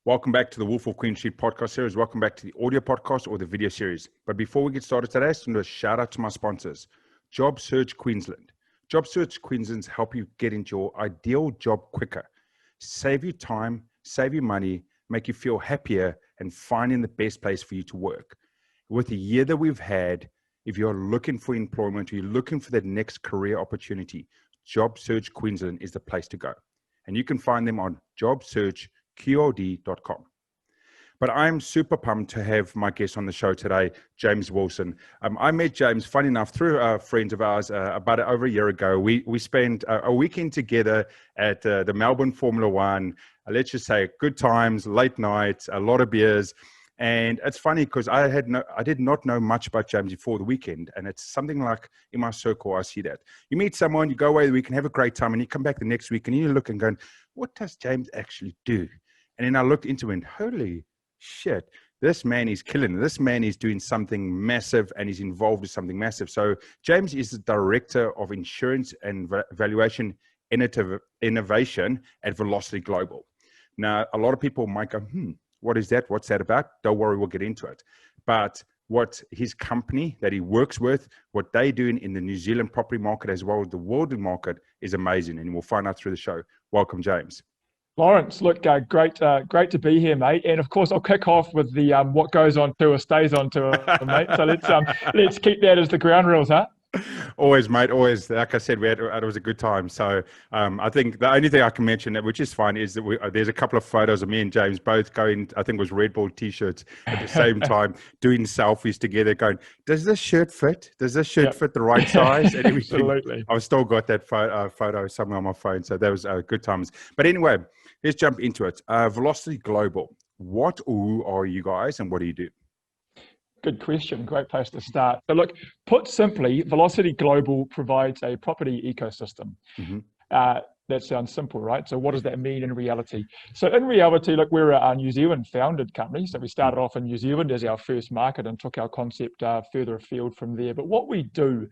Welcome back to the Wolf of Queen Street podcast series. Welcome back to the audio podcast or the video series. But before we get started today, I just want to shout out to my sponsors, Job Search Queensland. Job Search Queensland help you get into your ideal job quicker, save you time, save you money, make you feel happier, and finding the best place for you to work. With the year that we've had, if you're looking for employment or you're looking for the next career opportunity, Job Search Queensland is the place to go. And you can find them on jobsearchqod.com. But I'm super pumped to have my guest on the show today, James Wilson. I met James, funny enough, through friends of ours about over a year ago. We spent a weekend together at the Melbourne Formula One. Let's just say good times, late nights, a lot of beers. And it's funny because I did not know much about James before the weekend. And it's something like in my circle, I see that. You meet someone, you go away the weekend, have a great time, and you come back the next week and you look and go, what does James actually do? And then I looked into him, holy shit, this man is killing it. This man is doing something massive and he's involved with something massive. So James is the Director of Insurance and Valuation Innovation at Valocity Global. Now, a lot of people might go, what is that? What's that about? Don't worry, we'll get into it. But what his company that he works with, what they do in the New Zealand property market as well as the world market is amazing. And we'll find out through the show. Welcome, James. Lawrence, look, great to be here, mate. And of course, I'll kick off with the what goes on tour stays on tour, mate. So let's keep that as the ground rules, huh? Always, mate. Always. Like I said, it was a good time. So I think the only thing I can mention, which is fine, is that there's a couple of photos of me and James both going, I think it was Red Bull t-shirts at the same time, doing selfies together going, does this shirt fit? Does this shirt fit the right size? And everything. Absolutely. I've still got that photo somewhere on my phone. So that was good times. But anyway, let's jump into it. Valocity Global. What are you guys and what do you do? Good question. Great place to start. So look, put simply, Valocity Global provides a property ecosystem. Mm-hmm. That sounds simple, right? So what does that mean in reality? So in reality, look, we're a New Zealand founded company. So we started off in New Zealand as our first market and took our concept further afield from there. But what we do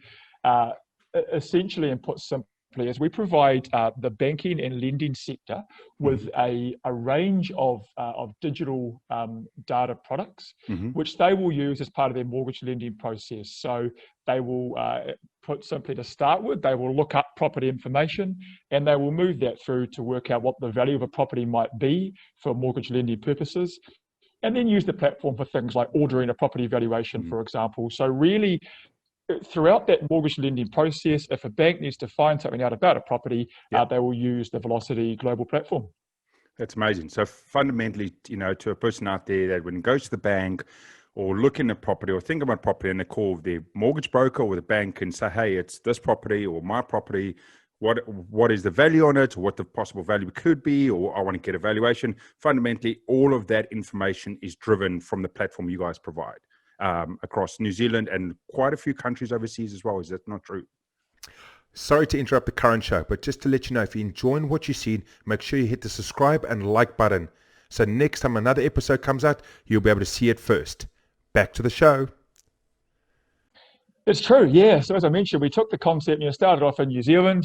essentially, and put simply, is we provide the banking and lending sector with a range of digital data products, which they will use as part of their mortgage lending process. So they will, put simply to start with, they will look up property information and they will move that through to work out what the value of a property might be for mortgage lending purposes, and then use the platform for things like ordering a property valuation, for example. So really, throughout that mortgage lending process, if a bank needs to find something out about a property, they will use the Valocity Global platform. That's amazing. So fundamentally, to a person out there that when it goes to the bank or looking at property or think about property and they call their mortgage broker or the bank and say, hey, it's this property or my property, what is the value on it, or what the possible value could be, or I want to get a valuation. Fundamentally, all of that information is driven from the platform you guys provide. Across New Zealand and quite a few countries overseas as well. Is that not true? Sorry to interrupt the current show, but just to let you know, if you're enjoying what you've seen, make sure you hit the subscribe and like button. So next time another episode comes out, you'll be able to see it first. Back to the show. It's true, yeah. So as I mentioned, we took the concept, started off in New Zealand,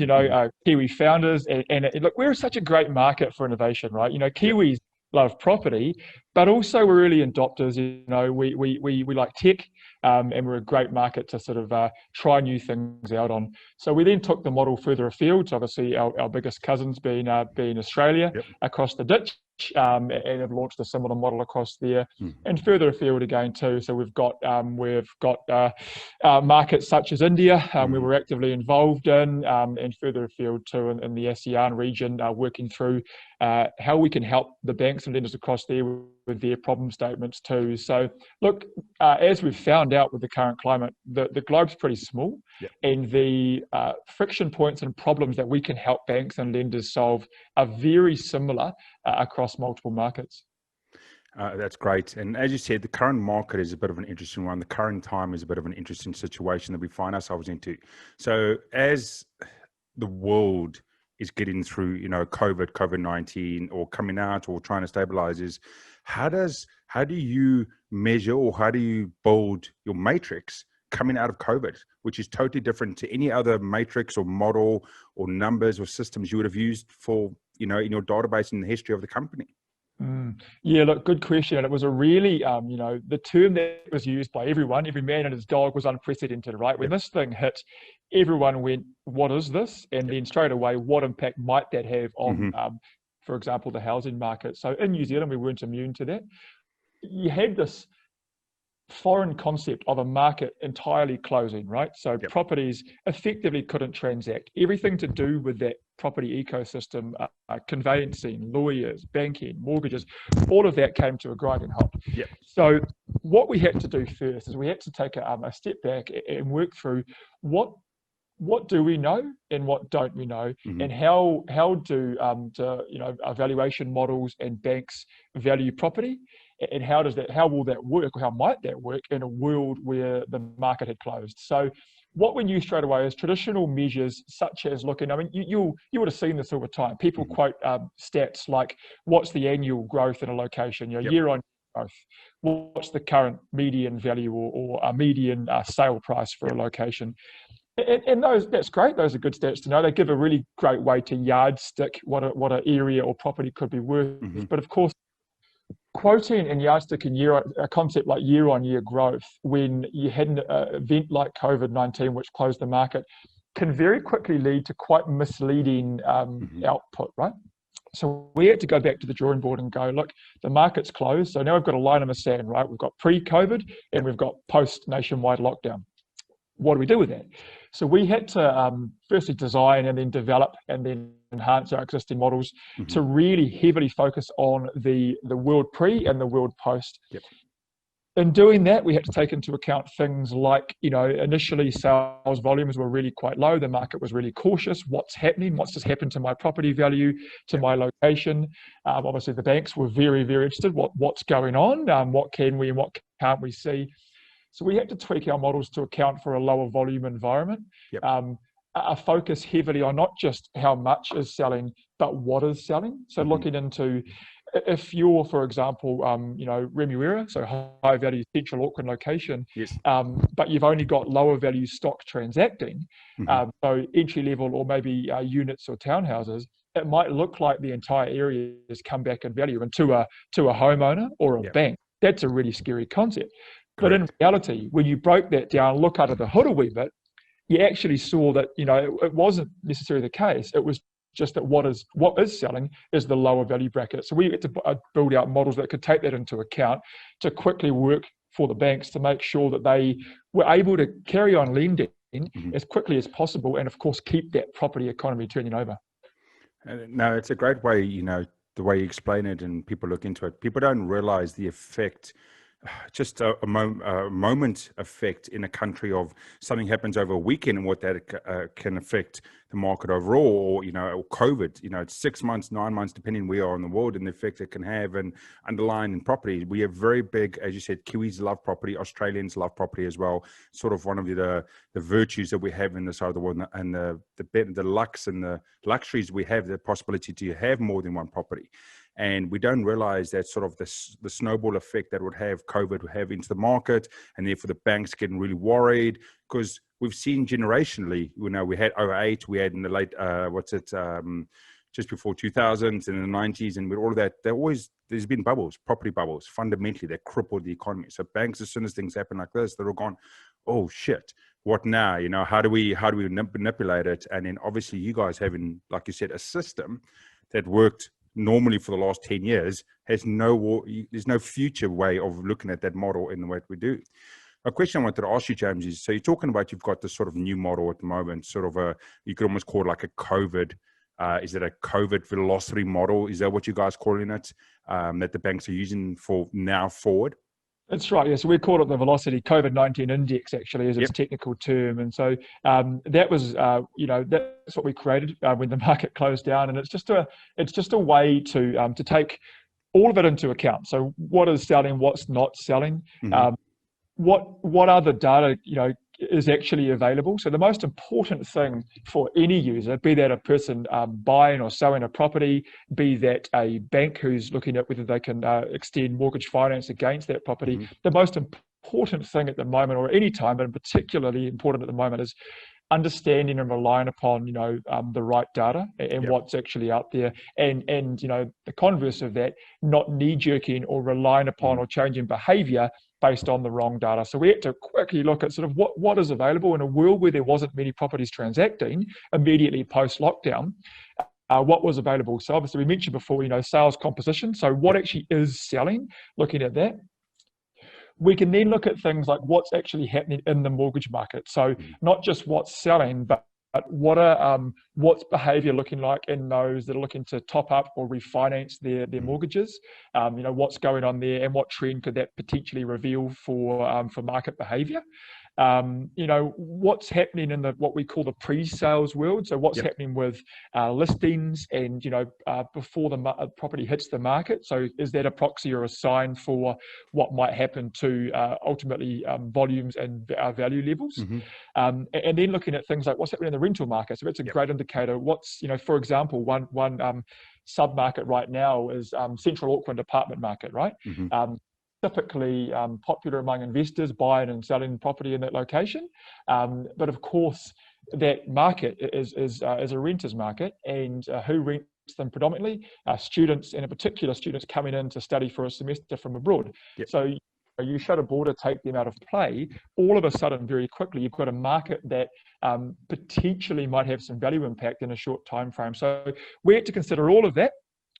Kiwi founders, and look, we're such a great market for innovation, right? Kiwis love property, but also we're early adopters. We like tech, and we're a great market to sort of try new things out on. So we then took the model further afield. So obviously our biggest cousins being Australia, across the ditch, and have launched a similar model across there, and further afield again too. So we've got markets such as India, where we're actively involved in, and further afield too in the ASEAN region, working through how we can help the banks and lenders across there with their problem statements too. So look, as we've found out with the current climate, the globe's pretty small, and the friction points and problems that we can help banks and lenders solve are very similar across multiple markets. That's great. And as you said, the current market is a bit of an interesting one. The current time is a bit of an interesting situation that we find ourselves into. So as the world is getting through, COVID-19 or coming out or trying to stabilize, is how do you measure or how do you build your matrix coming out of COVID, which is totally different to any other matrix or model or numbers or systems you would have used for, in your database in the history of the company? Yeah, look, good question. And it was a really, the term that was used by everyone, every man and his dog, was unprecedented, right? When this thing hit, everyone went, what is this? And then straight away, what impact might that have on, for example, the housing market? So in New Zealand, we weren't immune to that. You had this foreign concept of a market entirely closing, right? So properties effectively couldn't transact. Everything to do with that property ecosystem, conveyancing, lawyers, banking, mortgages, all of that came to a grinding halt. So what we had to do first is we had to take a step back and work through what do we know and what don't we know, and how do our valuation models and banks value property, and how will that work, or how might that work in a world where the market had closed. So what we knew straight away is traditional measures such as looking, I mean, you would have seen this all the time. People quote stats like, what's the annual growth in a location, year on growth, what's the current median value or a median sale price for a location. And that's great. Those are good stats to know. They give a really great way to yardstick what an area or property could be worth. But of course, quoting and yardsticking a concept like year-on-year growth when you had an event like COVID-19, which closed the market, can very quickly lead to quite misleading output, right? So we had to go back to the drawing board and go, look, the market's closed. So now we've got a line in the sand, right? We've got pre-COVID and we've got post-nationwide lockdown. What do we do with that? So we had to firstly design and then develop and then enhance our existing models to really heavily focus on the world pre and the world post. In doing that, we had to take into account things like, initially sales volumes were really quite low. The market was really cautious. What's happening? What's just happened to my property value, to my location? Obviously, the banks were very, very interested. What's going on? What can we and what can't we see? So we had to tweak our models to account for a lower volume environment, a focus heavily on not just how much is selling, but what is selling. So looking into, if you're, for example, Remuera, so high value central Auckland location, but you've only got lower value stock transacting, so entry level or maybe units or townhouses, it might look like the entire area has come back in value. And to a homeowner or a bank, that's a really scary concept. But in reality, when you broke that down, look under the hood a wee bit, you actually saw that, it wasn't necessarily the case. It was just that what is selling is the lower value bracket. So we had to build out models that could take that into account to quickly work for the banks to make sure that they were able to carry on lending as quickly as possible and, of course, keep that property economy turning over. No, it's a great way, the way you explain it and people look into it. People don't realize the effect, just a moment effect in a country of something happens over a weekend and what that can affect the market overall, or COVID, it's 6 months, 9 months, depending where you are in the world, and the effect it can have and underlying in property. We have very big, as you said, Kiwis love property, Australians love property as well. Sort of one of the virtues that we have in this side of the world, and the lux and the luxuries we have, the possibility to have more than one property. And we don't realize that sort of the snowball effect that COVID would have into the market, and therefore the banks getting really worried, because we've seen generationally, we had 2008, we had in the late, just before 2000s and in the 90s, and with all of that, there's been bubbles, property bubbles, fundamentally, that crippled the economy. So banks, as soon as things happen like this, they're all gone, oh shit, what now? How do we manipulate it? And then obviously you guys having, like you said, a system that worked normally for the last 10 years there's no future way of looking at that model in the way we do. A question I wanted to ask you, James, is, so you're talking about you've got this sort of new model at the moment, sort of you could almost call it like a COVID, is it a COVID velocity model? Is that what you guys calling it, that the banks are using for now forward? That's right. Yeah. So we call it the Velocity COVID-19 Index, actually, as its technical term. And so that was, that's what we created when the market closed down. And it's just a way to take all of it into account. So what is selling, what's not selling, what other data, is actually available. So the most important thing for any user, be that a person buying or selling a property, be that a bank who's looking at whether they can extend mortgage finance against that property, the most important thing at the moment, or any time, but particularly important at the moment, is understanding and relying upon, the right data and Yep. what's actually out there, and the converse of that, not knee-jerking or relying upon or changing behavior based on the wrong data. So we had to quickly look at sort of what is available in a world where there wasn't many properties transacting immediately post-lockdown. What was available. So obviously we mentioned before, sales composition. So what actually is selling, looking at that. We can then look at things like what's actually happening in the mortgage market. So not just what's selling, but what's behavior looking like in those that are looking to top up or refinance their mortgages. What's going on there, and what trend could that potentially reveal for market behavior. What's happening in what we call the pre-sales world. So what's happening with listings and, before the property hits the market. So is that a proxy or a sign for what might happen to ultimately volumes and value levels? And then looking at things like what's happening in the rental market. So that's a great indicator. What's, for example, one sub-market right now is Central Auckland apartment market, right? Typically popular among investors buying and selling property in that location. But of course, that market is a renter's market, and who rents them predominantly? Students, and in particular, students coming in to study for a semester from abroad. So you shut a border, take them out of play, all of a sudden, very quickly, you've got a market that potentially might have some value impact in a short time frame. So we had to consider all of that,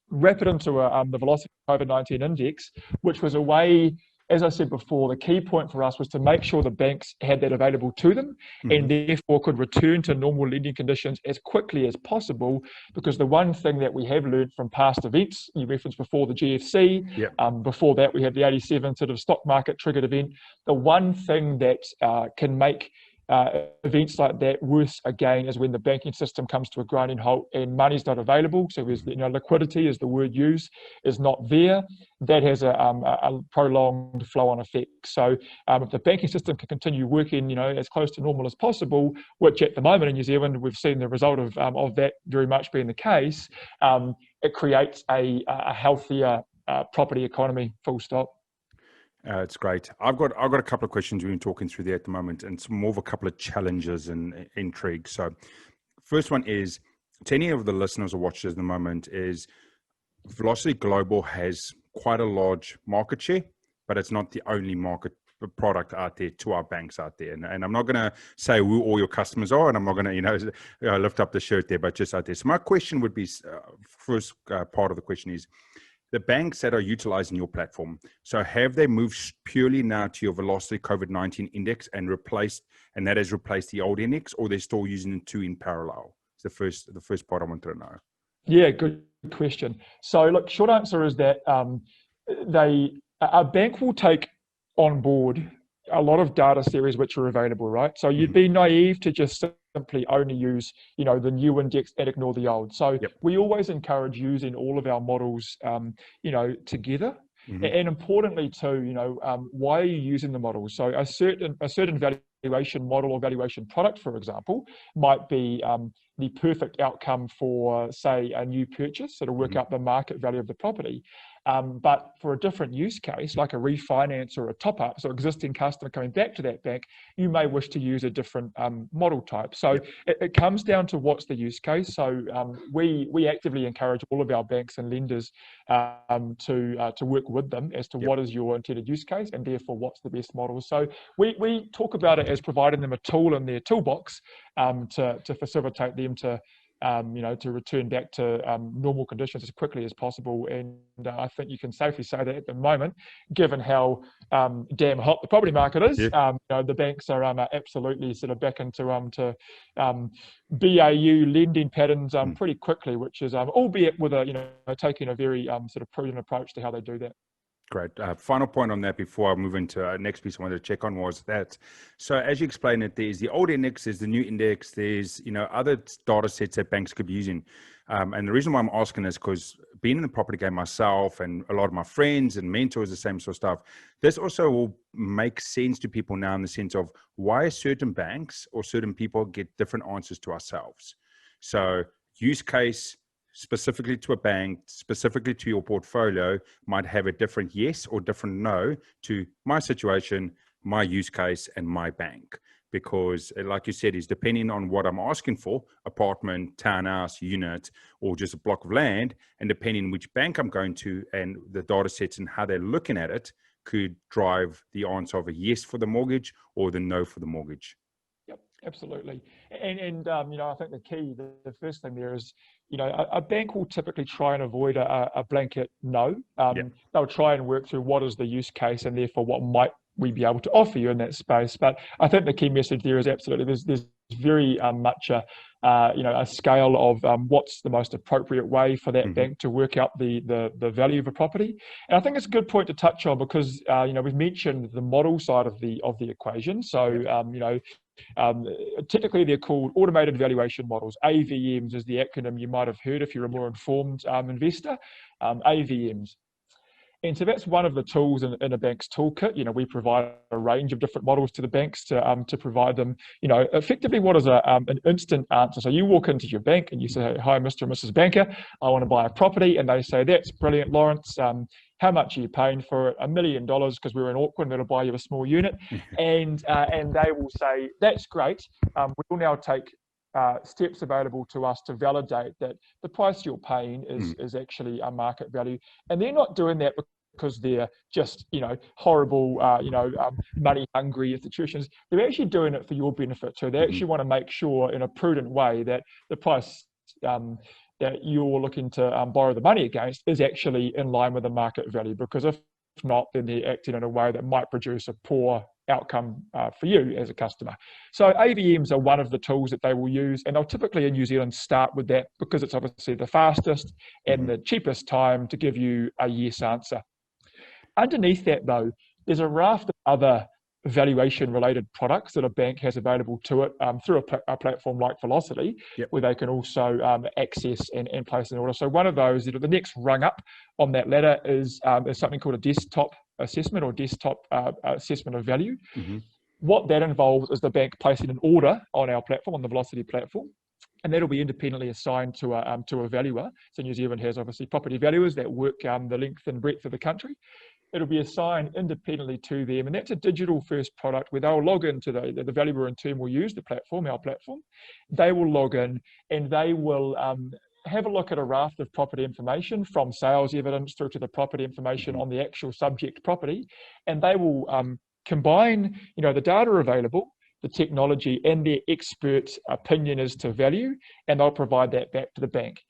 wrap it into the Velocity COVID-19 index, which was a way, as I said before, the key point for us was to make sure the banks had that available to them and therefore could return to normal lending conditions as quickly as possible. Because the one thing that we have learned from past events, you referenced before the GFC, before that we had the 87 sort of stock market triggered event. The one thing that can make events like that worse again is when the banking system comes to a grinding halt and money's not available. So there's, liquidity is the word used, is not there. That has a prolonged flow-on effect. So if the banking system can continue working, as close to normal as possible, which at the moment in New Zealand we've seen the result of that very much being the case, it creates a healthier property economy. Full stop. It's great. I've got a couple of questions we've been talking through there at the moment, and some more of a couple of challenges and intrigue. So first one is, to any of the listeners or watchers at the moment, is Velocity Global has quite a large market share, but it's not the only market product out there to our banks out there. And I'm not going to say who all your customers are, and I'm not going to, lift up the shirt there, but just out there. So my question would be, first part of the question is, the banks that are utilizing your platform, so have they moved purely now to your Velocity COVID-19 index and that has replaced the old index, or they're still using the two in parallel? It's the first part I wanted to know. Yeah, good question. So look, short answer is that a bank will take on board a lot of data series which are available, right? So you'd be naive to just simply only use, the new index and ignore the old. So we always encourage using all of our models, together. And importantly too, why are you using the models? So a certain valuation model or valuation product, for example, might be the perfect outcome for, say, a new purchase, so to work out the market value of the property. But for a different use case, like a refinance or a top-up, so existing customer coming back to that bank, you may wish to use a different model type. So it comes down to what's the use case. So we actively encourage all of our banks and lenders to work with them as to what is your intended use case, and therefore what's the best model. So we talk about it as providing them a tool in their toolbox to facilitate them to return back to normal conditions as quickly as possible. And I think you can safely say that at the moment, given how damn hot the property market is, the banks are absolutely sort of back into BAU lending patterns pretty quickly, which is albeit with taking a very sort of prudent approach to how they do that. Great. Final point on that before I move into our next piece I wanted to check on was that, so as you explained it, there's the old index, there's the new index, there's, other data sets that banks could be using. And the reason why I'm asking is because being in the property game myself and a lot of my friends and mentors, the same sort of stuff, this also will make sense to people now in the sense of why certain banks or certain people get different answers to ourselves. So use case, specifically to a bank, specifically to your portfolio, might have a different yes or different no to my situation, my use case, and my bank. because like you said, is depending on what I'm asking for, apartment, townhouse, unit, or just a block of land, and depending which bank I'm going to and the data sets and how they're looking at it could drive the answer of a yes for the mortgage or the no for the mortgage. Yep, absolutely. And I think the key, the first thing there is, a bank will typically try and avoid a blanket no. They'll try and work through what is the use case and therefore what might we be able to offer you in that space. But I think the key message there is absolutely there's very much a scale of what's the most appropriate way for that bank to work out the value of a property. And I think it's a good point to touch on because we've mentioned the model side of the equation. So technically they're called automated valuation models. AVMs is the acronym you might have heard if you're a more informed investor. AVMs. And so that's one of the tools in a bank's toolkit. We provide a range of different models to the banks to provide them, effectively what is an instant answer. So you walk into your bank and you say, hi, Mr. and Mrs. Banker, I want to buy a property. And they say, that's brilliant, Lawrence. How much are you paying for it? $1 million because we're in Auckland, that'll buy you a small unit. And they will say, that's great. We will now take steps available to us to validate that the price you're paying is actually a market value. And they're not doing that because they're just, horrible, money hungry institutions. They're actually doing it for your benefit. So they actually want to make sure in a prudent way that the price that you're looking to borrow the money against is actually in line with the market value, because if not, then they're acting in a way that might produce a poor outcome for you as a customer. So AVMs are one of the tools that they will use, and they'll typically in New Zealand start with that because it's obviously the fastest and the cheapest time to give you a yes answer. Underneath that though, there's a raft of other valuation related products that a bank has available to it through a platform like Valocity, where they can also access and place an order. So one of those, the next rung up on that ladder is something called a desktop assessment or desktop assessment of value. What that involves is the bank placing an order on our platform, on the Valocity platform, and that'll be independently assigned to a valuer. So New Zealand has obviously property valuers that work the length and breadth of the country. It'll be assigned independently to them, and that's a digital first product where they'll log into the valuer in turn will use the platform, our platform. They will log in and they will have a look at a raft of property information from sales evidence through to the property information on the actual subject property, and they will combine the data available, the technology and their expert opinion as to value, and they'll provide that back to the bank.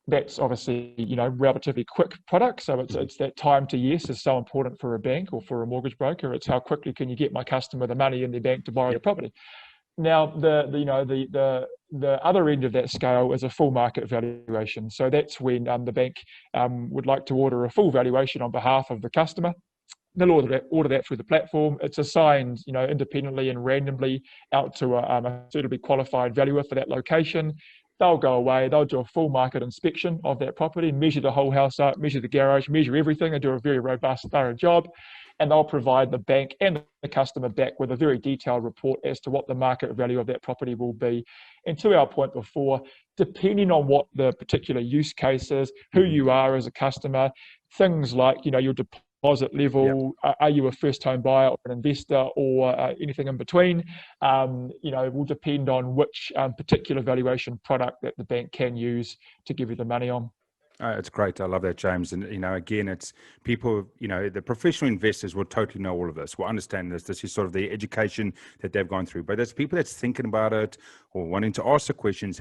That's obviously, relatively quick product. So it's that time to yes is so important for a bank or for a mortgage broker. It's how quickly can you get my customer the money in their bank to borrow the property. Now, the other end of that scale is a full market valuation. So that's when the bank would like to order a full valuation on behalf of the customer. They'll order that through the platform. It's assigned, independently and randomly out to a suitably qualified valuer for that location. They'll go away, they'll do a full market inspection of that property, measure the whole house up, measure the garage, measure everything. They do a very robust, thorough job, and they'll provide the bank and the customer back with a very detailed report as to what the market value of that property will be. And to our point before, depending on what the particular use case is, who you are as a customer, things like, your deposit level, are you a first home buyer or an investor or anything in between, will depend on which particular valuation product that the bank can use to give you the money on. It's great. I love that, James. And, again, it's people, the professional investors will totally know all of this, will understand this. This is sort of the education that they've gone through. But there's people that's thinking about it or wanting to ask the questions,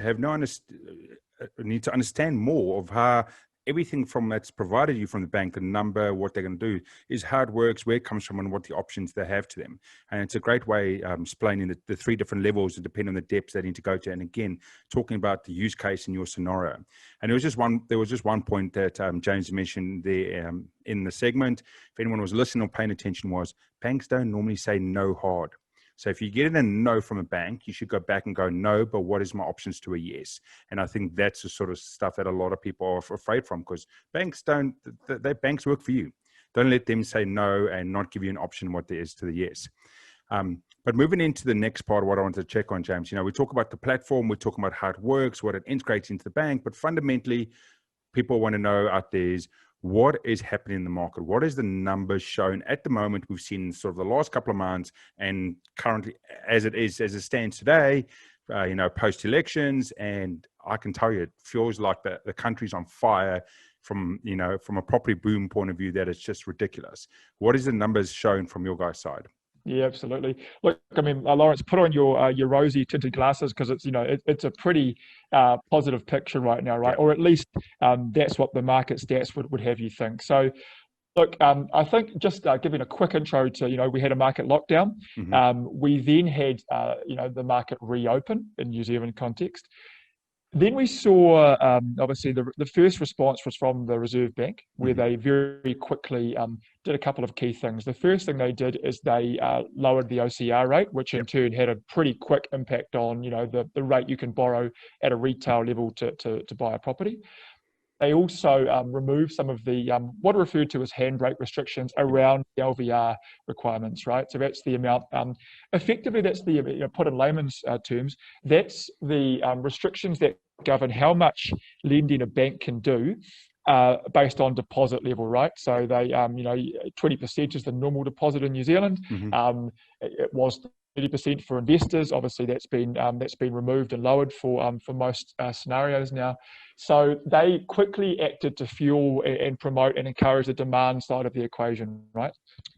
need to understand more of how everything from that's provided you from the bank, the number, what they're going to do, is how it works, where it comes from, and what the options they have to them. And it's a great way explaining the three different levels, depending on the depths they need to go to. And again, talking about the use case in your scenario. And there was just one point that James mentioned there in the segment. If anyone was listening or paying attention, was banks don't normally say no hard. So if you get a no from a bank, you should go back and go, no, but what is my options to a yes? And I think that's the sort of stuff that a lot of people are afraid from, because banks banks work for you. Don't let them say no and not give you an option what there is to the yes. But moving into the next part of what I want to check on, James, we talk about the platform, we're talking about how it works, what it integrates into the bank, but fundamentally, people want to know out there is, what is happening in the market? What is the numbers shown at the moment? We've seen sort of the last couple of months, and currently as it stands today, post elections, and I can tell you, it feels like the country's on fire from a property boom point of view, that it's just ridiculous. What is the numbers shown from your guys' side? Yeah, absolutely. Look, I mean, Lawrence, put on your rosy tinted glasses, because it's it's a pretty positive picture right now, right? Yeah. Or at least that's what the market stats would have you think. So, look, I think just giving a quick intro to, we had a market lockdown. We then had the market reopen in New Zealand context. Then we saw, obviously, the first response was from the Reserve Bank, where they very quickly did a couple of key things. The first thing they did is they lowered the OCR rate, which in turn had a pretty quick impact on, the rate you can borrow at a retail level to buy a property. They also removed some of the what are referred to as handbrake restrictions around the LVR requirements, right? So that's the amount, effectively that's the, put in layman's terms, that's the restrictions that govern how much lending a bank can do based on deposit level, right? So they, 20% is the normal deposit in New Zealand. It was 30% for investors. Obviously, that's been removed and lowered for most scenarios now. So they quickly acted to fuel and promote and encourage the demand side of the equation, right?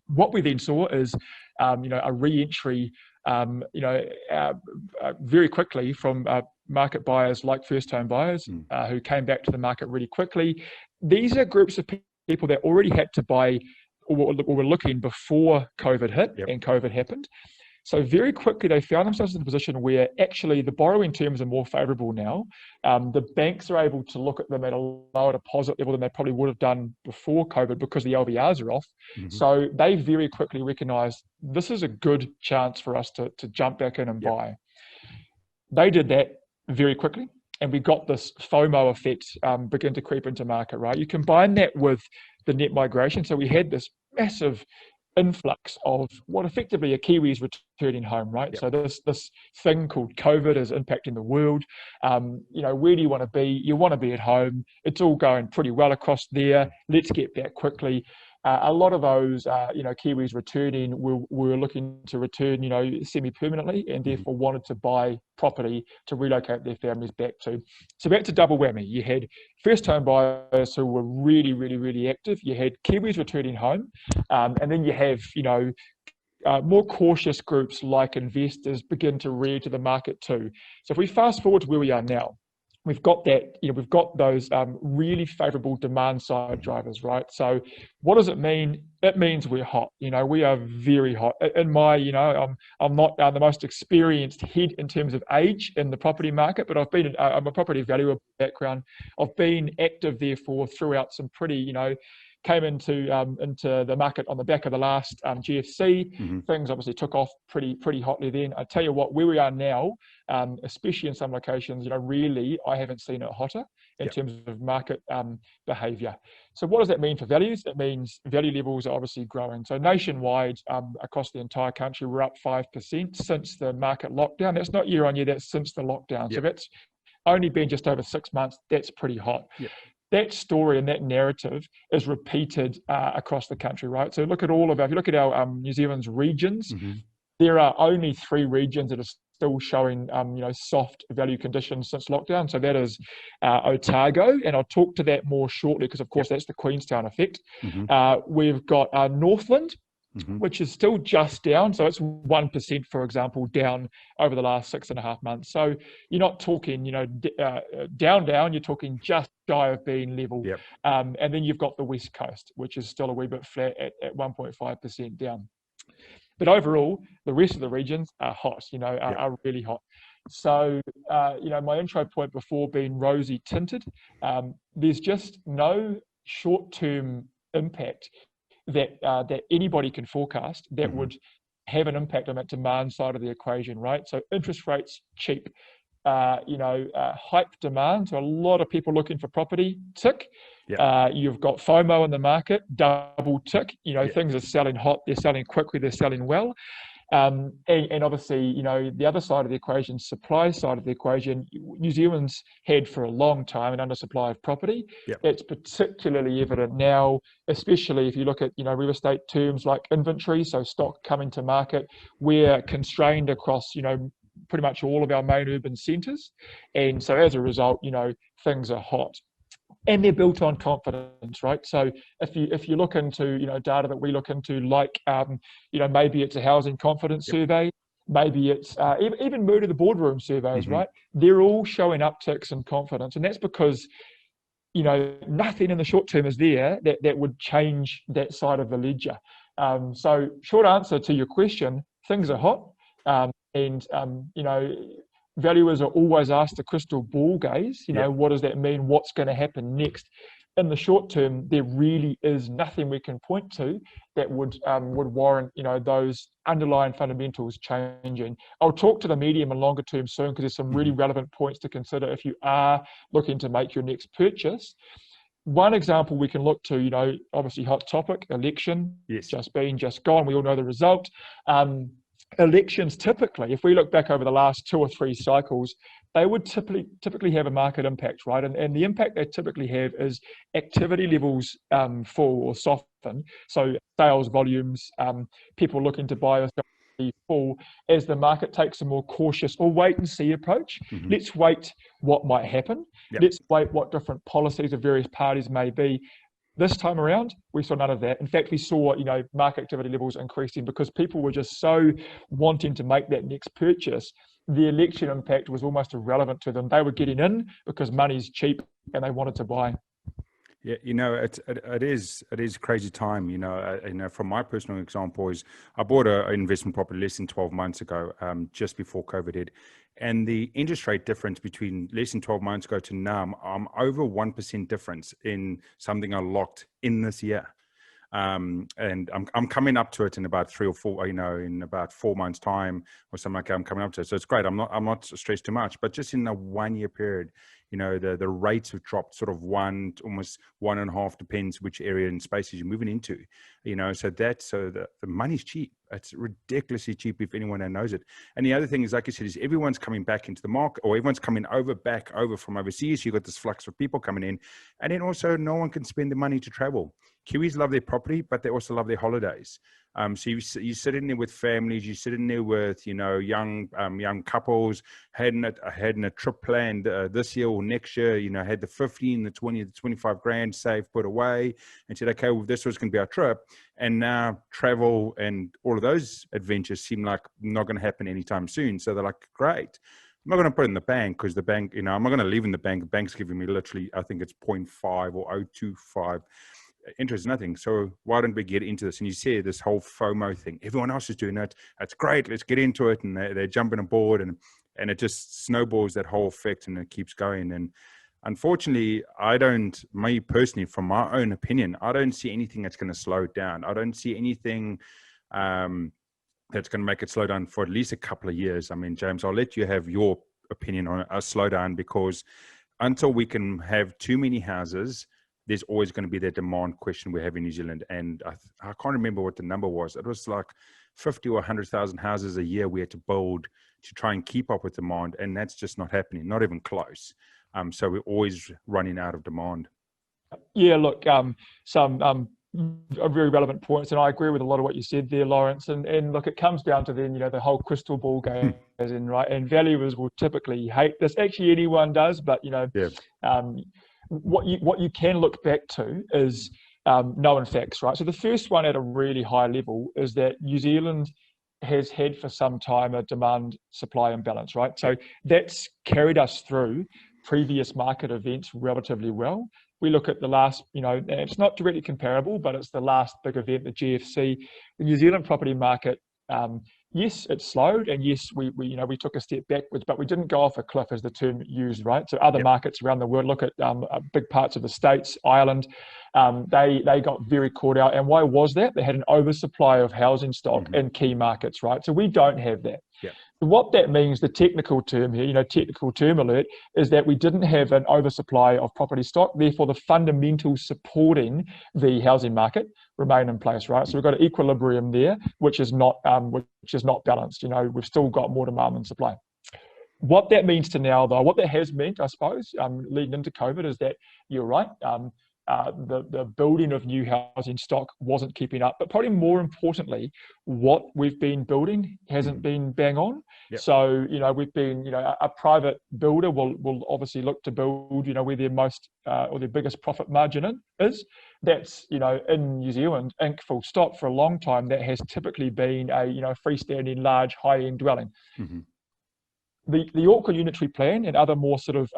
What we then saw is, a re-entry, very quickly from market buyers like first-home buyers who came back to the market really quickly. These are groups of people that already had to buy or were looking before COVID hit and COVID happened. So very quickly, they found themselves in a position where actually the borrowing terms are more favourable now. The banks are able to look at them at a lower deposit level than they probably would have done before COVID, because the LVRs are off. So they very quickly recognised this is a good chance for us to jump back in and buy. They did that very quickly, and we got this FOMO effect begin to creep into market, right? You combine that with the net migration. So we had this massive influx of what effectively are Kiwis returning home, right? So this thing called COVID is impacting the world. Where do you want to be? You want to be at home. It's all going pretty well across there. Let's get back quickly. A lot of those, Kiwis returning were looking to return, semi-permanently, and therefore wanted to buy property to relocate their families back to. So that's a double whammy. You had first-home buyers who were really, really, really active. You had Kiwis returning home, and then you have, more cautious groups like investors begin to re-enter the market too. So if we fast forward to where we are now, we've got that, we've got those really favourable demand side drivers, right? So what does it mean? It means we're hot. We are very hot. In my, I'm not the most experienced head in terms of age in the property market, but I'm a property valuer background. I've been active therefore throughout some pretty, came into the market on the back of the last GFC. Things obviously took off pretty hotly then. I tell you what, where we are now, especially in some locations, really, I haven't seen it hotter in terms of market behaviour. So what does that mean for values? It means value levels are obviously growing. So nationwide, across the entire country, we're up 5% since the market lockdown. That's not year on year, that's since the lockdown. So that's only been just over 6 months. That's pretty hot. That story and that narrative is repeated across the country, right? So look at if you look at our New Zealand's regions, there are only 3 regions that are still showing, soft value conditions since lockdown. So that is Otago, and I'll talk to that more shortly because, of course, that's the Queenstown effect. We've got Northland, which is still just down. So it's 1%, for example, down over the last 6.5 months. So you're not talking, down, you're talking just shy of being level. And then you've got the West Coast, which is still a wee bit flat at 1.5% down. But overall, the rest of the regions are hot, are really hot. So, my intro point before being rosy tinted, there's just no short-term impact that anybody can forecast that would have an impact on that demand side of the equation, right? So interest rates cheap, hype demand. So a lot of people looking for property, tick. You've got FOMO in the market, double tick. Things are selling hot, they're selling quickly, they're selling well. And obviously, you know, the other side of the equation, supply side of the equation, New Zealand's had for a long time an undersupply of property. Yep. It's particularly evident now, especially if you look at, you know, real estate terms like inventory, so stock coming to market. We're constrained across, you know, pretty much all of our main urban centres. And so as a result, you know, things are hot. And they're built on confidence, right? So if you look into, you know, data that we look into, like, you know, maybe it's a housing confidence survey, maybe it's even mood of the boardroom surveys, right? They're all showing upticks in confidence, and that's because, you know, nothing in the short term is there that would change that side of the ledger. So short answer to your question, things are hot, and you know, valuers are always asked to crystal ball gaze. You know, what does that mean? What's going to happen next? In the short term, there really is nothing we can point to that would warrant, you know, those underlying fundamentals changing. I'll talk to the medium and longer term soon, because there's some really relevant points to consider if you are looking to make your next purchase. One example we can look to, you know, obviously hot topic, election, just gone. We all know the result. Elections typically, if we look back over the last 2 or 3 cycles, they would typically have a market impact, right? And the impact they typically have is activity levels fall or soften. So sales volumes, people looking to buy or sell fall as the market takes a more cautious or wait and see approach. Let's wait what might happen. Let's wait what different policies of various parties may be. This time around, we saw none of that. In fact, we saw, you know, market activity levels increasing because people were just so wanting to make that next purchase. The election impact was almost irrelevant to them. They were getting in because money's cheap and they wanted to buy. Yeah, you know, it is crazy time. You know, from my personal example is I bought an investment property less than 12 months ago, just before COVID hit, and the interest rate difference between less than 12 months ago to now, I'm over 1% difference in something I locked in this year. And I'm coming up to it in about 3 or 4, you know, in about 4 months time or something like that. I'm coming up to it. So it's great. I'm not stressed too much, but just in a 1 year period, you know, the rates have dropped sort of almost 1.5, depends which area and spaces you're moving into, you know, so the money's cheap. It's ridiculously cheap if anyone knows it. And the other thing is, like you said, is everyone's coming back into the market, or everyone's coming back over from overseas. You've got this flux of people coming in, and then also no one can spend the money to travel. Kiwis love their property, but they also love their holidays. So you sit in there with families, you sit in there with, you know, young couples, hadn't a trip planned this year or next year, you know, had the 15, the 20, the 25 grand saved, put away, and said, okay, well, this was going to be our trip. And now travel and all of those adventures seem like not going to happen anytime soon. So they're like, great. I'm not going to put it in the bank because the bank, you know, I'm not going to leave in the bank. The bank's giving me literally, I think it's 0.5 or 0.025. Interest, nothing. So why don't we get into this? And you see this whole FOMO thing. Everyone else is doing it. That's great. Let's get into it. And they're jumping aboard, and it just snowballs that whole effect, and it keeps going. And unfortunately, me personally, from my own opinion, I don't see anything that's going to slow it down. I don't see anything that's going to make it slow down for at least a couple of years. I mean, James, I'll let you have your opinion on a slowdown, because until we can have too many houses, there's always going to be that demand question we have in New Zealand. And I can't remember what the number was. It was like 50 or 100,000 houses a year we had to build to try and keep up with demand. And that's just not happening, not even close. So we're always running out of demand. Yeah, look, some very relevant points. And I agree with a lot of what you said there, Lawrence. And look, it comes down to then, you know, the whole crystal ball game, as in, right? And valuers will typically hate this. Actually, anyone does, but, you know, what you can look back to is known facts, right? So the first one at a really high level is that New Zealand has had for some time a demand-supply imbalance, right? So that's carried us through previous market events relatively well. We look at the last, you know, and it's not directly comparable, but it's the last big event, the GFC. The New Zealand property market, yes, it slowed, and yes, we took a step backwards, but we didn't go off a cliff, as the term used, right? So other markets around the world, look at big parts of the States, Ireland, they got very caught out. And why was that? They had an oversupply of housing stock in key markets, right? So we don't have that. what that means, the technical term here, technical term alert, is that we didn't have an oversupply of property stock. Therefore, the fundamentals supporting the housing market remain in place, right? So we've got an equilibrium there, which is not balanced. We've still got more demand than supply. What that means to now, though, what that has meant, I suppose, leading into COVID, is that you're right. The building of new housing stock wasn't keeping up, but probably more importantly, what we've been building hasn't been bang on. Yep. So, we've been, a private builder will obviously look to build, where their most or their biggest profit margin is. That's, in New Zealand, Inc. full stop, for a long time, that has typically been a, freestanding, large, high-end dwelling. Mm-hmm. The Auckland Unitary Plan and other more sort of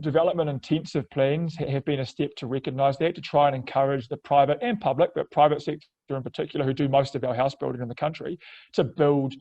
development intensive plans have been a step to recognise that, to try and encourage the private and public, but private sector in particular, who do most of our house building in the country, to build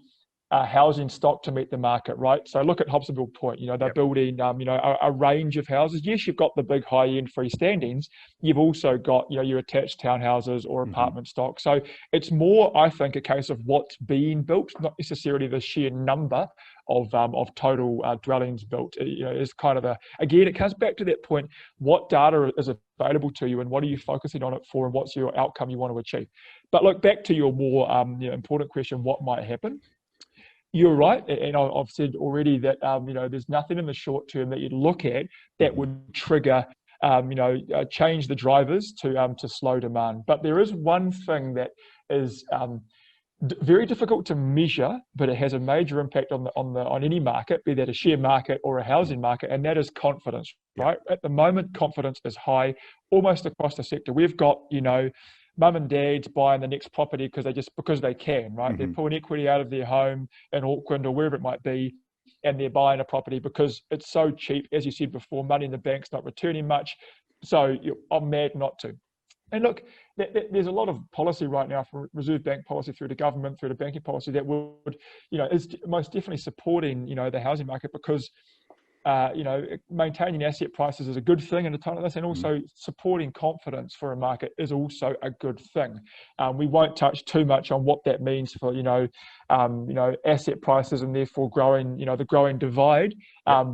housing stock to meet the market, right? So look at Hobsonville Point. They're building a range of houses. Yes, you've got the big high-end freestandings. You've also got your attached townhouses or apartment stock. So it's more, I think, a case of what's being built, not necessarily the sheer number of total dwellings built. Is kind of again, it comes back to that point: what data is available to you, and what are you focusing on it for, and what's your outcome you want to achieve? But look, back to your more important question: what might happen? You're right, and I've said already that there's nothing in the short term that you'd look at that would trigger change the drivers to slow demand. But there is one thing that is very difficult to measure, but it has a major impact on any market, be that a share market or a housing market, and that is confidence. Right at the moment, confidence is high almost across the sector. We've got mum and dads buying the next property because they can, right? They're pulling equity out of their home in Auckland or wherever it might be, and they're buying a property because it's so cheap. As you said before, money in the bank's not returning much, so I'm mad not to. And look, there's a lot of policy right now, from Reserve Bank policy through to government, through to banking policy, that would, is most definitely supporting, the housing market, because maintaining asset prices is a good thing in a time like this, and also supporting confidence for a market is also a good thing. We won't touch too much on what that means for asset prices, and therefore growing the growing divide,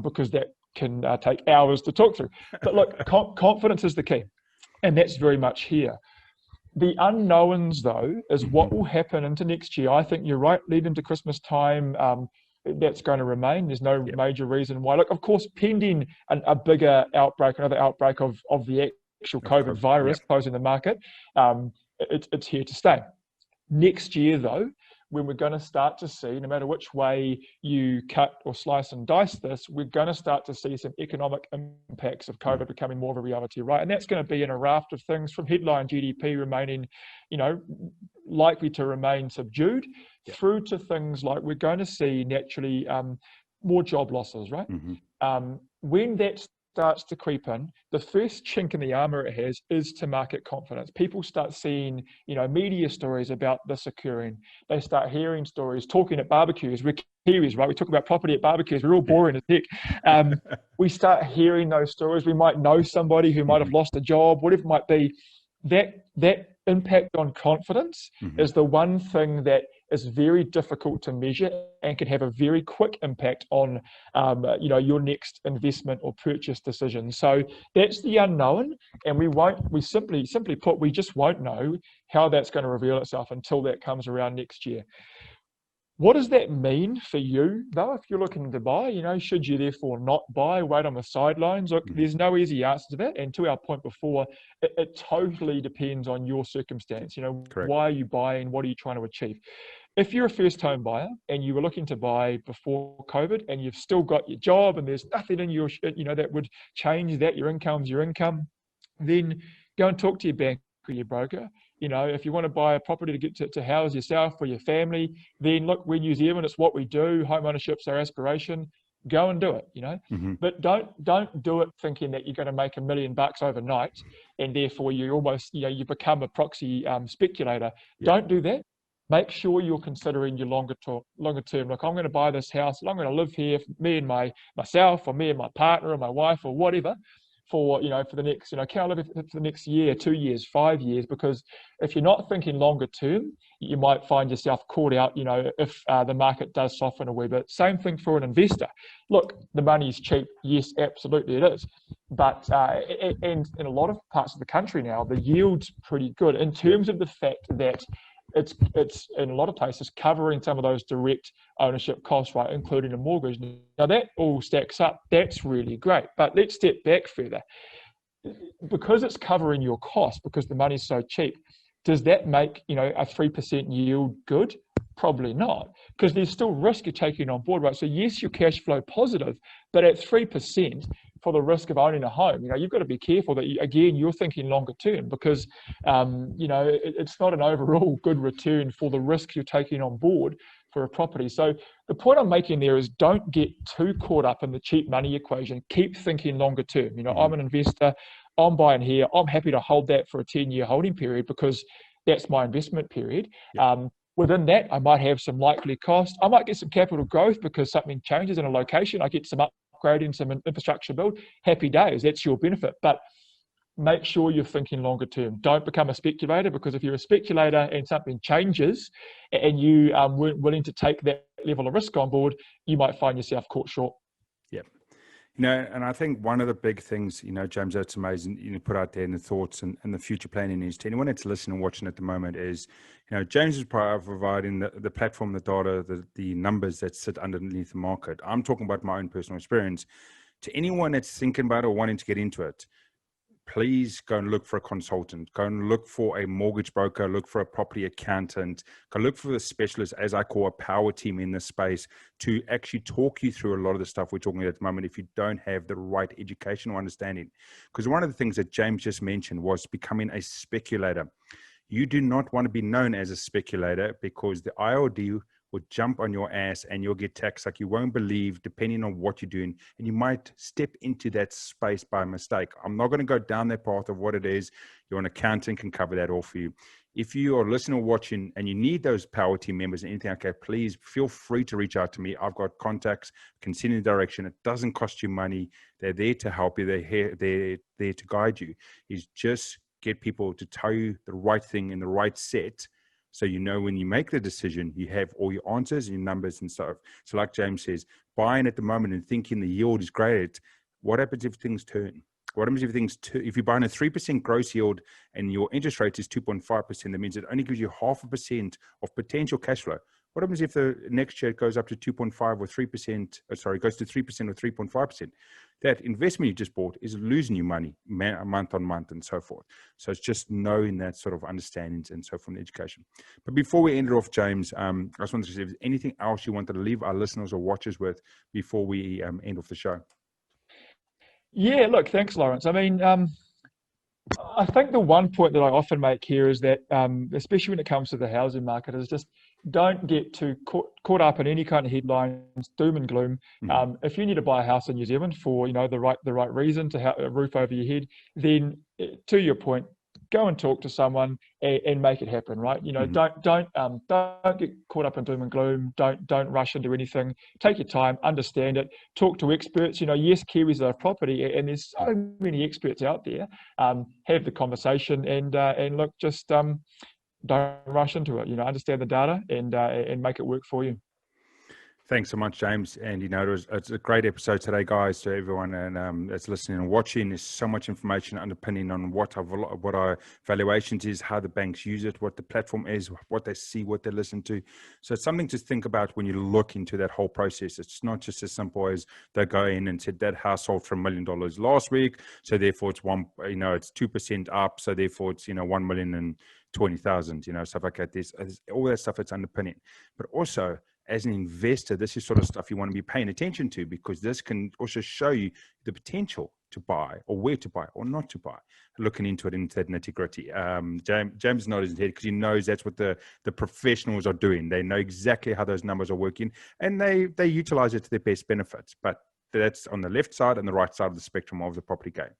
because that can take hours to talk through. But look, confidence is the key, and that's very much here. The unknowns, though, is what will happen into next year. I think you're right, leading into Christmas time. That's going to remain. There's no major reason why. Look, of course, pending a bigger outbreak, another outbreak of the actual COVID virus closing the market, it's here to stay. Next year, though, when we're going to start to see, no matter which way you cut or slice and dice this, we're going to start to see some economic impacts of COVID becoming more of a reality, right? And that's going to be in a raft of things, from headline GDP remaining, likely to remain subdued, through to things like we're going to see naturally more job losses, right? When that starts to creep in, the first chink in the armor it has is to market confidence. People start seeing, media stories about this occurring. They start hearing stories, talking at barbecues. We're Kiwis, right? We talk about property at barbecues. We're all boring as heck. We start hearing those stories. We might know somebody who might have lost a job, whatever it might be. That impact on confidence is the one thing that is very difficult to measure and can have a very quick impact on your next investment or purchase decision. So that's the unknown, and we simply put, we just won't know how that's going to reveal itself until that comes around next year. What does that mean for you, though, if you're looking to buy? Should you therefore not buy, wait on the sidelines? Look, there's no easy answer to that. And to our point before, it totally depends on your circumstance. Correct. Why are you buying? What are you trying to achieve? If you're a first home buyer and you were looking to buy before COVID, and you've still got your job and there's nothing in your, that would change that, your income's your income, then go and talk to your bank or your broker. If you want to buy a property to get to house yourself or your family, then look, we're New Zealand, it's what we do. Home ownership's our aspiration. Go and do it, But don't do it thinking that you're going to make $1 million overnight, and therefore you almost, you become a proxy speculator. Don't do that. Make sure you're considering your longer term. Look, I'm going to buy this house, I'm going to live here, me and myself, or me and my partner or my wife or whatever, for, for the next, can I live for the next year, 2 years, 5 years? Because if you're not thinking longer term, you might find yourself caught out, if the market does soften a wee bit. Same thing for an investor. Look, the money's cheap. Yes, absolutely it is. But and in a lot of parts of the country now, the yield's pretty good in terms of the fact that it's in a lot of places covering some of those direct ownership costs, right, including a mortgage. Now that all stacks up. That's really great. But let's step back further. Because it's covering your costs, because the money's so cheap, does that make a 3% yield good? Probably not, because there's still risk you're taking on board, right? So yes, you're cash flow positive, but at 3% for the risk of owning a home, you've got to be careful that you're thinking longer term, because it's not an overall good return for the risk you're taking on board for a property. So the point I'm making there is, don't get too caught up in the cheap money equation. Keep thinking longer term. I'm an investor. I'm buying here. I'm happy to hold that for a 10-year holding period, because that's my investment period. Yep. Within that, I might have some likely costs. I might get some capital growth because something changes in a location. I get some upgrading, some infrastructure build. Happy days. That's your benefit. But make sure you're thinking longer term. Don't become a speculator, because if you're a speculator and something changes and you weren't willing to take that level of risk on board, you might find yourself caught short. Yep. And I think one of the big things, James, that's amazing, put out there in the thoughts and the future planning is, to anyone that's listening and watching at the moment, is, James is providing the platform, the data, the numbers that sit underneath the market. I'm talking about my own personal experience. To anyone that's thinking about it or wanting to get into it, please go and look for a consultant, go and look for a mortgage broker, look for a property accountant, go look for the specialist, as I call a power team in this space, to actually talk you through a lot of the stuff we're talking about at the moment if you don't have the right educational understanding. Because one of the things that James just mentioned was becoming a speculator. You do not want to be known as a speculator, because the IRD will jump on your ass and you'll get taxed like you won't believe, depending on what you're doing. And you might step into that space by mistake. I'm not going to go down that path of what it is. Your accountant can cover that all for you. If you are listening or watching and you need those power team members and anything like that, please feel free to reach out to me. I've got contacts, can send you the direction. It doesn't cost you money. They're there to help you. They're there to guide you. Is just get people to tell you the right thing in the right set. So when you make the decision, you have all your answers and your numbers and stuff. So like James says, buying at the moment and thinking the yield is great, what happens if things turn? What happens if you're buying a 3% gross yield and your interest rate is 2.5%? That means it only gives you 0.5% of potential cash flow. What happens if the next year it goes up to 2.5 or 3%? Goes to 3% or 3.5%. That investment you just bought is losing you money month on month and so forth. So it's just knowing that sort of understandings and so from the education. But before we end it off, James, I just wanted to see if there's anything else you wanted to leave our listeners or watchers with before we end off the show. Yeah, look, thanks, Lawrence. I mean, I think the one point that I often make here is that, especially when it comes to the housing market, is just don't get too caught up in any kind of headlines, doom and gloom. If you need to buy a house in New Zealand for the right reason, to have a roof over your head, then to your point, go and talk to someone and make it happen, right? Don't get caught up in doom and gloom. Don't rush into anything. Take your time, understand it, talk to experts. Yes, Kiwis are a property, and there's so many experts out there. Have the conversation and look, just don't rush into it. Understand the data and make it work for you. Thanks so much, James. And it's a great episode today, guys, to everyone and that's listening and watching. There's so much information underpinning on what our valuations is, how the banks use it, what the platform is, what they see, what they listen to. So it's something to think about when you look into that whole process. It's not just as simple as they go in and said that house sold for $1 million last week, so therefore it's it's 2% up, so therefore it's $1,020,000, stuff like that. There's all that stuff that's underpinning, but also, as an investor, this is sort of stuff you want to be paying attention to, because this can also show you the potential to buy or where to buy or not to buy, looking into that nitty-gritty. James nodded his head because he knows that's what the professionals are doing. They know exactly how those numbers are working, and they utilize it to their best benefits. But that's on the left side and the right side of the spectrum of the property game.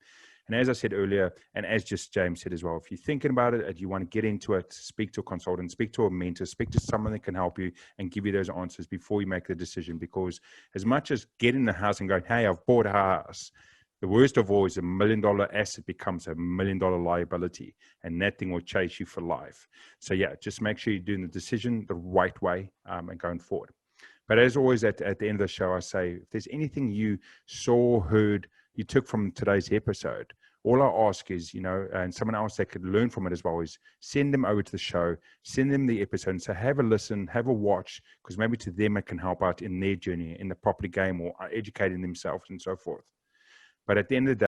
And as I said earlier, and as just James said as well, if you're thinking about it and you want to get into it, speak to a consultant, speak to a mentor, speak to someone that can help you and give you those answers before you make the decision. Because as much as getting the house and going, hey, I've bought a house, The worst of all is $1 million asset becomes $1 million liability, and that thing will chase you for life. So yeah, just make sure you're doing the decision the right way and going forward. But as always, at the end of the show, I say, if there's anything you saw, heard, you took from today's episode, all I ask is, and someone else that could learn from it as well, is send them over to the show, send them the episode and say, have a listen, have a watch, because maybe to them it can help out in their journey in the property game or educating themselves and so forth. But at the end of the day,